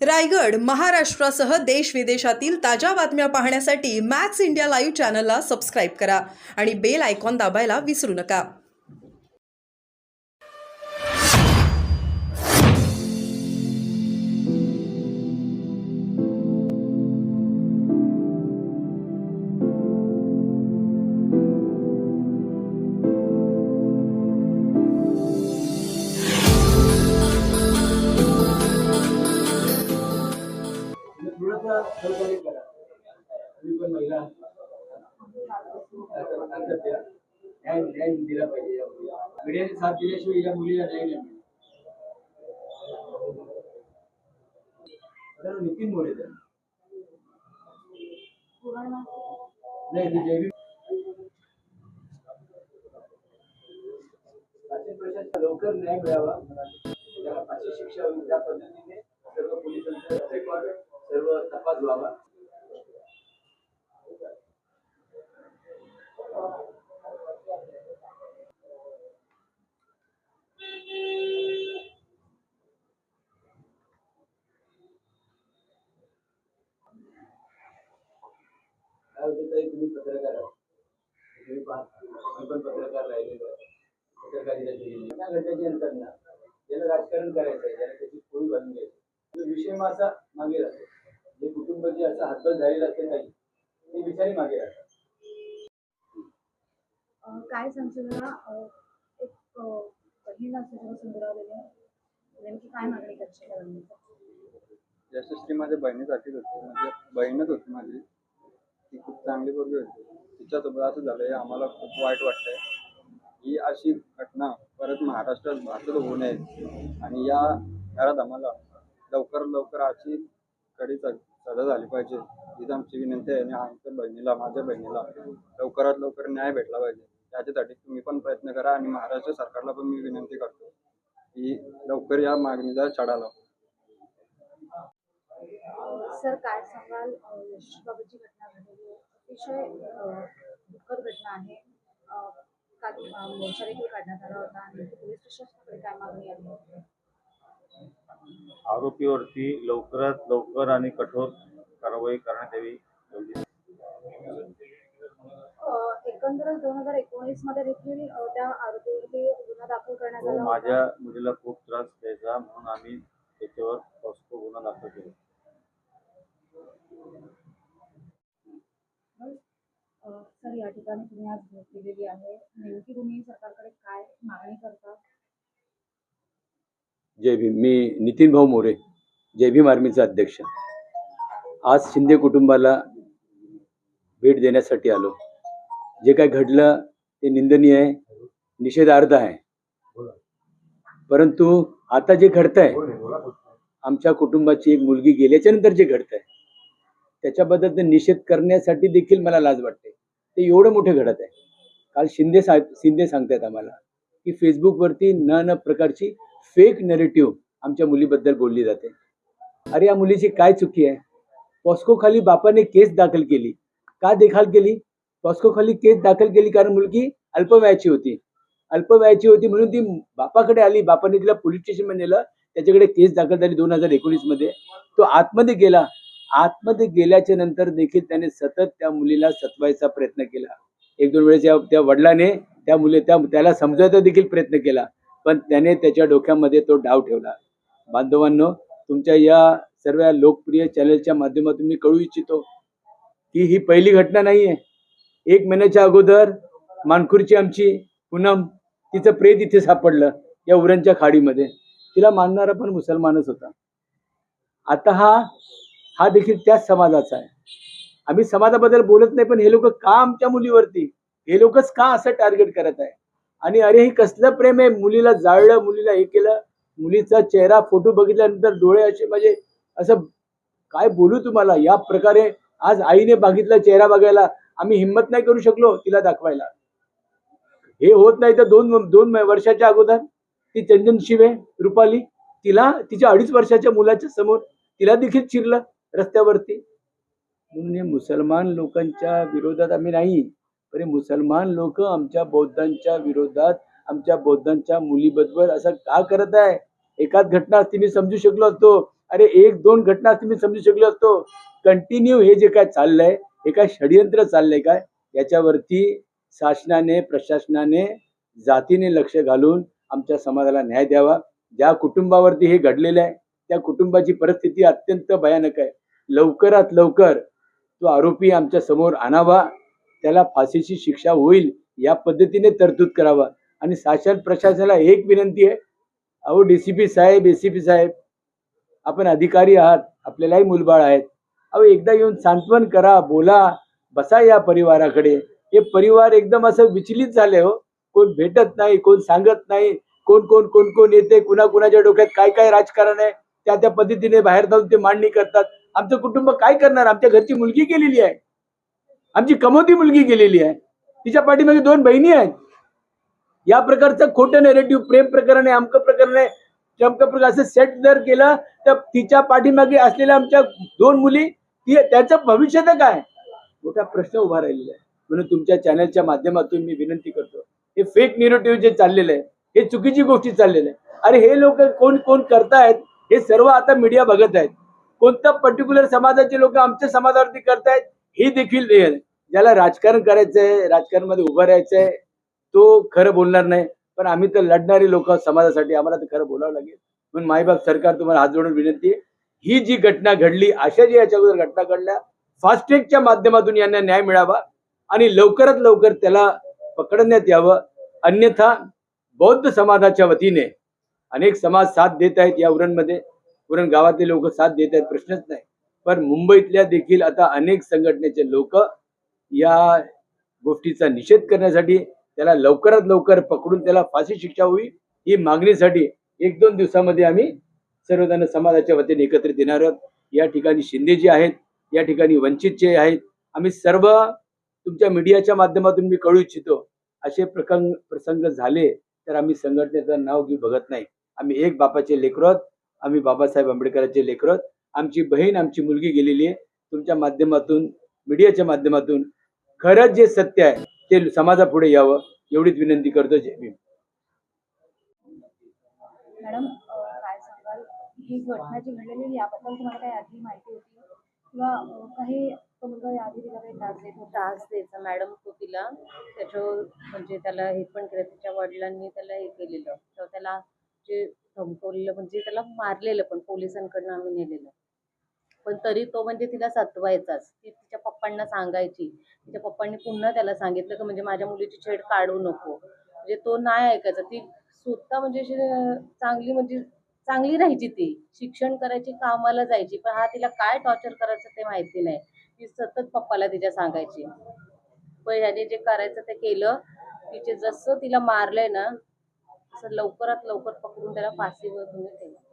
रायगड, महाराष्ट्रासह देश विदेशातील ताज्या बातम्या पाहण्यासाठी मॅक्स इंडिया लाईव्ह चॅनलला सबस्क्राईब करा आणि बेल आयकॉन दाबायला विसरू नका. सहकार्य करा. तुम्ही पण महिला न्याय दिला पाहिजे. मीडियाने साथ दिल्याशिवाय या मुलीला न्याय नाही मिळणार. नितीन मोरे नाही जैविक लवकर न्याय मिळावा, त्याला फाशी शिक्षा होईल त्या पद्धतीने सर्व पोलिसांचा रेकॉर्ड सर्व तपास व्हावा. तुम्ही पत्रकार आहात, तुम्ही पाहता पण पत्रकार राहिलेलो आहे, पत्रकारिता केलेली त्या घटनेच्या नंतर ना ज्याला राजकारण करायचं आहे, ज्याला त्याची पोळी बांधून घ्यायची, विषय असा मागे राहतो. जे कुटुंब जे असं हातबल झालेलं असते काही ते बिचारी मागे राहतात. काय सांगशील एक बहीण असं सुंदरवलेली नेमकी काय मागणी करशील? यशस्वी माझ्या बहिणीसाठीच होती, म्हणजे बहीणच होती माझी. ती खूप चांगली पोरगी होती. तिच्यासोबत असं झालंय, आम्हाला खूप वाईट वाटतंय. ही अशी घटना परत महाराष्ट्रात भारतात होऊ नये आणि या घरात आम्हाला लवकर अशी कडी सजा झाली पाहिजे. हीच आमची विनंती आहे. आणि आमच्या बहिणीला, माझ्या बहिणीला लवकरात लवकर न्याय भेटला पाहिजे. त्याच्यासाठी तुम्ही पण प्रयत्न करा आणि महाराष्ट्र सरकारला पण मी विनंती करतो की लवकर या मागणीचा छडा लावा. सर काय सांगाल, यशबाबतची घटना घडली अतिशय दुःखद घटना आहे. काल मोर्चा देखील काढण्यात आला होता आणि पोलीस प्रशासनाकडे काय मागणी आहे? आरोपीवरती लवकरात लवकर आणि कठोर कारवाई करण्यात यावी. एकंदरच 2019 मध्ये देखील त्या आरोपीवरती गुन्हा दाखल करण्यात आला. माझ्या मुलीला खूप त्रास द्यायचा म्हणून आम्ही त्याच्यावर पॉस्को गुन्हा दाखल केला. सर या ठिकाणी तुम्ही आज भेट दिलेली आहे, नेमकी तुम्ही सरकारकडे काय मागणी करता? जय भीम. मी नितीन भाऊ मोरे, जय भीम आर्मीचा अध्यक्ष. आज शिंदे कुटुंबाला भेट देण्यासाठी आलो. जे काय घडलं ते निंदनीय आहे, निषेधार्ह आहे. परंतु आता जे घडतंय, आमच्या कुटुंबाची एक मुलगी गेल्याच्या नंतर जे घडतंय त्याच्याबद्दल निषेध करण्यासाठी देखील मला लाज वाटते. ते एवढं मोठं घडत आहे. काल शिंदे सांगतायत आम्हाला की फेसबुकवरती न प्रकारची फेक नरेटिव्ह आमच्या मुलीबद्दल बोलली जाते. अरे या मुलीची काय चुकी आहे? पॉस्को खाली बापाने केस दाखल केली. का दाखल केली? पॉस्को खाली केस दाखल केली कारण मुलगी अल्पवयाची होती म्हणून ती बापाकडे आली. बापाने तिला पोलीस स्टेशनमध्ये नेलं, त्याच्याकडे केस दाखल झाली 2019 मध्ये. तो आतमध्ये गेला. आतमध्ये गेल्याच्या नंतर देखील त्याने सतत त्या मुलीला सतवायचा प्रयत्न केला. 1-2 वेळेस त्या वडिलाने त्याला समजायचा देखील प्रयत्न केला, पण त्याने त्याच्या डोक्यामध्ये तो डाव ठेवला. बांधवांनो, तुमच्या या सर्व लोकप्रिय चॅनलच्या माध्यमातून मी कळू इच्छितो की ही पहिली घटना नाहीये. 1 महिन्याच्या अगोदर मानखुरची आमची पूनम, तिचं प्रेत इथे सापडलं या उरणच्या खाडीमध्ये. तिला मानणारा पण मुसलमानच होता. आता हा देखील त्याच समाजाचा आहे. आम्ही समाजाबद्दल बोलत नाही, पण हे लोक का आमच्या मुलीवरती, हे लोकच का असं टार्गेट करत आहे? आणि अरे हे कसलं प्रेम आहे? मुलीला जाळलं, मुलीला हे केलं, मुलीचा चेहरा फोटो बघितल्यानंतर डोळे असे, म्हणजे असं काय बोलू तुम्हाला. या प्रकारे आज आईने बघितला चेहरा बघायला, आम्ही हिंमत नाही करू शकलो तिला दाखवायला. हे होत नाही तर 2 वर्षाच्या अगोदर ती चंदन शिवे रुपाली, तिला तिच्या 2.5 वर्षाच्या मुलाच्या समोर तिला देखील चिरलं रस्त्यावरती. म्हणून हे मुसलमान लोकांच्या विरोधात आम्ही नाही, पण मुसलमान लोक आमच्या बौद्धांच्या विरोधात, आमच्या बौद्धांच्या मुलीबद्दल असं का करत आहे? एकाच घटना असती मी समजू शकलो असतो. अरे एक दोन घटना असती मी समजू शकलो असतो. कंटिन्यू हे जे काय चाललंय हे काय षडयंत्र चाललंय काय, याच्यावरती शासनाने प्रशासनाने जातीने लक्ष घालून आमच्या समाजाला न्याय द्यावा. ज्या कुटुंबावरती हे घडलेलं आहे त्या कुटुंबाची परिस्थिती अत्यंत भयानक आहे. लवकरात लवकर तो आरोपी आमच्या समोर आणावा, त्याला फाशीची शिक्षा होईल या पद्धतीने तरतूद करावा. आणि शासन प्रशासनाला एक विनंती आहे, अहो डीसीपी साहेब, एसीपी साहेब, आपण अधिकारी आहात, आपल्यालाही मुलबाळ आहेत. अहो एकदा येऊन सांत्वन करा, बोला, बसा या परिवाराकडे. हे परिवार एकदम असं विचलित झाले हो. कोण भेटत नाही, कोण सांगत नाही, कोण कोण कोण कोण येते, कुणाकुणाच्या डोक्यात काय काय राजकारण आहे त्या त्या पद्धतीने बाहेर जाऊन ते मांडणी करतात. आमचं कुटुंब काय करणार? आमच्या घरची मुलगी गेलेली आहे, आमची कमवती मुलगी गेलेली आहे, तिच्या पाठीमागे 2 बहिणी आहेत. या प्रकारचं खोटं नेरेटिव्ह, प्रेम प्रकरण आहे, अमकं प्रकरण आहे, चमकं प्रकरण असं सेट जर केलं तर तिच्या पाठीमागे असलेल्या आमच्या 2 मुली, त्याचं भविष्य तर काय, मोठा प्रश्न उभा राहिलेला आहे. म्हणून तुमच्या चॅनलच्या माध्यमातून मी विनंती करतो, हे फेक नेरेटिव्ह जे चाललेलं आहे, हे चुकीची गोष्टी चाललेल्या आहे. अरे हे लोक कोण कोण करतायत हे सर्व आता मीडिया बघत आहेत. कोणत्या पर्टिक्युलर समाजाचे लोक आमच्या समाजावरती करतायत हे देखील ज्याला राजकारण करायचंय, राजकारणामध्ये उभं राहायचंय, तो खरं बोलणार नाही. पण आम्ही तर लढणारे लोक समाजासाठी, आम्हाला तर खरं बोलावं लागेल. म्हणून मायबाप सरकार तुम्हाला हात जोडून विनंती आहे, ही जी घटना घडली, अशा जी याच्या अगोदर घटना घडल्या, फास्ट ट्रॅकच्या माध्यमातून यांना न्याय मिळावा आणि लवकरात लवकर त्याला पकडण्यात यावं. अन्यथा बौद्ध समाजाच्या वतीने अनेक समाज साथ देत आहेत या उरणमध्ये, उरण गावातले लोक साथ देत आहेत, प्रश्नच नाही. पण मुंबईतल्या देखील आता अनेक संघटनेचे लोक या गोष्टीचा निषेध करण्यासाठी, त्याला लवकरात लवकर पकडून त्याला फाशी शिक्षा होईल ही मागणीसाठी 1-2 दिवसामध्ये आम्ही सर्वजण समाजाच्या वतीने एकत्रित येणार आहोत. या ठिकाणी शिंदेजी आहेत, या ठिकाणी वंचितचे आहेत. आम्ही सर्व तुमच्या मीडियाच्या माध्यमातून मी कळू इच्छितो, असे प्रसंग झाले तर आम्ही संघटनेचं नाव घेऊ बघत नाही. आम्ही एक बापाचे लेकरं आहोत, आम्ही बाबासाहेब आंबेडकरांचे लेकरं आहोत. आमची बहीण, आमची मुलगी गेलेली आहे. तुमच्या माध्यमातून, मीडियाच्या माध्यमातून खरंच जे सत्य आहे ते समाजापुढे यावं एवढीच विनंती करतो. जय भीम. मॅडम काय सांगाल, ही घटना जी घडलेली याबद्दल तुम्हाला काही आधी माहिती होती किंवा काही तो मुलगा याआधी तिला काही त्रास देत होता? त्रास द्यायचा मॅडम तो तिला, त्याच्यावर म्हणजे त्याला हे पण केलं, तिच्या वडिलांनी त्याला हे केलेलं, तर त्याला जे धमकवलेलं म्हणजे त्याला मारलेलं, पण पोलिसांकडनं आम्ही नेलेलं. पण तरी तो म्हणजे तिला सतवायचाच. ती तिच्या पप्पांना सांगायची, तिच्या पप्पांनी पुन्हा त्याला सांगितलं की म्हणजे माझ्या मुलीची छेड काढू नको, म्हणजे तो नाही ऐकायचा. ती स्वतः म्हणजे अशी चांगली म्हणजे चांगली राहायची, ती शिक्षण करायची, कामाला जायची, पण हा तिला काय टॉर्चर करायचं ते माहिती नाही. ती सतत पप्पाला तिच्या सांगायची. पण ह्याने जे करायचं ते केलं. तिचे जसं तिला मारलंय ना, तसं लवकरात लवकर पकडून त्याला फाशीवर तुम्ही ठेवा.